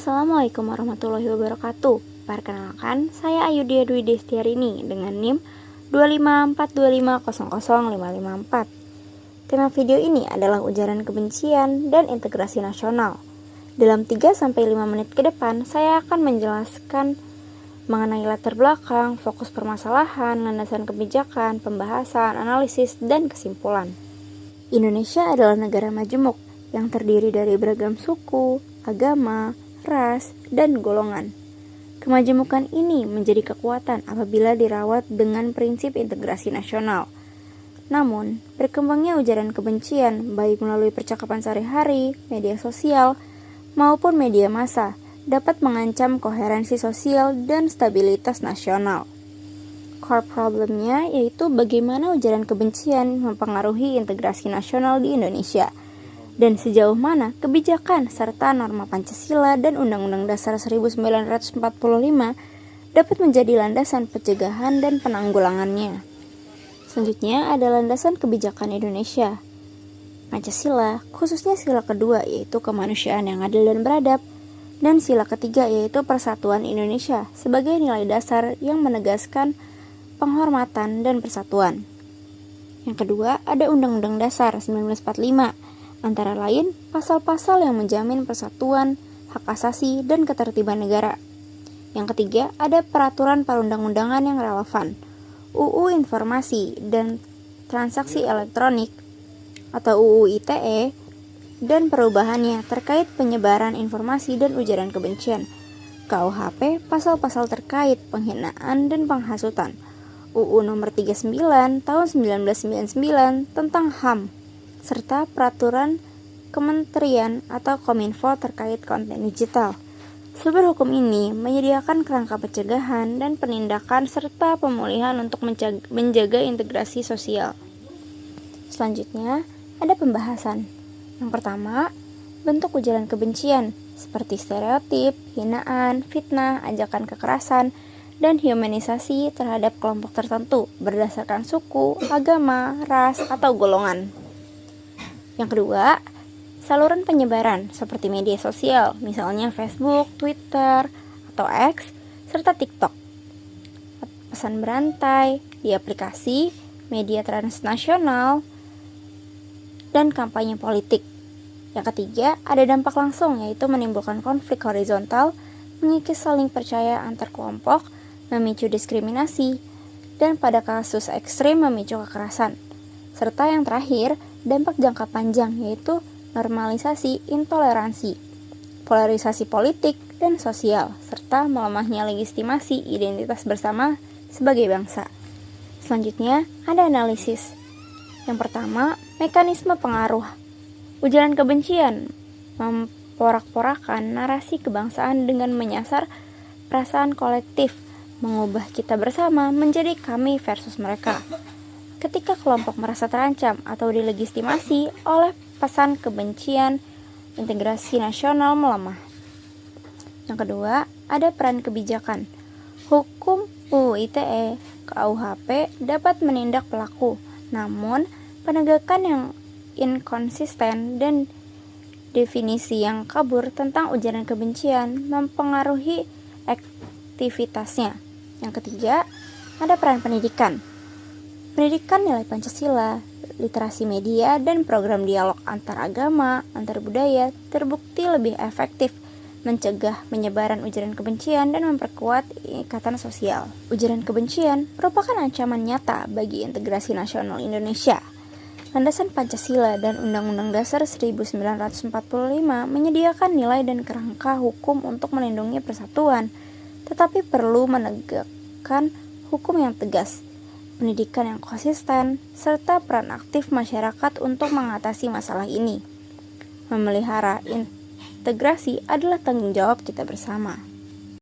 Assalamualaikum warahmatullahi wabarakatuh. Perkenalkan, saya Ayudhya Dwi Destiarini dengan NIM 25425000554. Tema video ini adalah ujaran kebencian dan integrasi nasional. Dalam 3-5 menit ke depan, saya akan menjelaskan mengenai latar belakang, fokus permasalahan, landasan kebijakan, pembahasan, analisis, dan kesimpulan. Indonesia adalah negara majemuk yang terdiri dari beragam suku, agama, ras, dan golongan. Kemajemukan ini menjadi kekuatan apabila dirawat dengan prinsip integrasi nasional. Namun, berkembangnya ujaran kebencian baik melalui percakapan sehari-hari, media sosial, maupun media massa dapat mengancam koherensi sosial dan stabilitas nasional. Core problemnya yaitu bagaimana ujaran kebencian mempengaruhi integrasi nasional di Indonesia, dan sejauh mana kebijakan serta norma Pancasila dan Undang-Undang Dasar 1945 dapat menjadi landasan pencegahan dan penanggulangannya. Selanjutnya ada landasan kebijakan Indonesia. Pancasila, khususnya sila kedua yaitu kemanusiaan yang adil dan beradab, dan sila ketiga yaitu persatuan Indonesia sebagai nilai dasar yang menegaskan penghormatan dan persatuan. Yang kedua ada Undang-Undang Dasar 1945, antara lain pasal-pasal yang menjamin persatuan, hak asasi, dan ketertiban negara. Yang ketiga ada peraturan perundang-undangan yang relevan, UU Informasi dan Transaksi Elektronik atau UU ITE, dan perubahannya terkait penyebaran informasi dan ujaran kebencian, KUHP pasal-pasal terkait penghinaan dan penghasutan, UU Nomor 39 Tahun 1999 tentang HAM, serta peraturan Kementerian atau Kominfo terkait konten digital. Sumber hukum ini menyediakan kerangka pencegahan dan penindakan serta pemulihan untuk menjaga integrasi sosial. Selanjutnya, ada pembahasan. Yang pertama, bentuk ujaran kebencian seperti stereotip, hinaan, fitnah, ajakan kekerasan, dan humanisasi terhadap kelompok tertentu berdasarkan suku, agama, ras, atau golongan. Yang kedua, saluran penyebaran seperti media sosial, misalnya Facebook, Twitter, atau X, serta TikTok. Pesan berantai di aplikasi, media transnasional, dan kampanye politik. Yang ketiga, ada dampak langsung yaitu menimbulkan konflik horizontal, mengikis saling percaya antar kelompok, memicu diskriminasi, dan pada kasus ekstrim memicu kekerasan. Serta yang terakhir, dampak jangka panjang yaitu normalisasi intoleransi, polarisasi politik dan sosial, serta melemahnya legitimasi identitas bersama sebagai bangsa. Selanjutnya, ada analisis. Yang pertama, mekanisme pengaruh. Ujaran kebencian memporak-porakan narasi kebangsaan dengan menyasar perasaan kolektif, mengubah kita bersama menjadi kami versus mereka. Ketika kelompok merasa terancam atau dilegitimasi oleh pesan kebencian, integrasi nasional melemah. Yang kedua, ada peran kebijakan. Hukum UU ITE, KUHP dapat menindak pelaku, namun penegakan yang inkonsisten dan definisi yang kabur tentang ujaran kebencian mempengaruhi aktivitasnya. Yang ketiga, ada peran pendidikan. Pendidikan nilai Pancasila, literasi media, dan program dialog antar agama, antar budaya terbukti lebih efektif mencegah penyebaran ujaran kebencian dan memperkuat ikatan sosial. Ujaran kebencian merupakan ancaman nyata bagi integrasi nasional Indonesia. Landasan Pancasila dan Undang-Undang Dasar 1945 menyediakan nilai dan kerangka hukum untuk melindungi persatuan, tetapi perlu menegakkan hukum yang tegas, pendidikan yang konsisten, serta peran aktif masyarakat untuk mengatasi masalah ini. Memelihara integrasi adalah tanggung jawab kita bersama.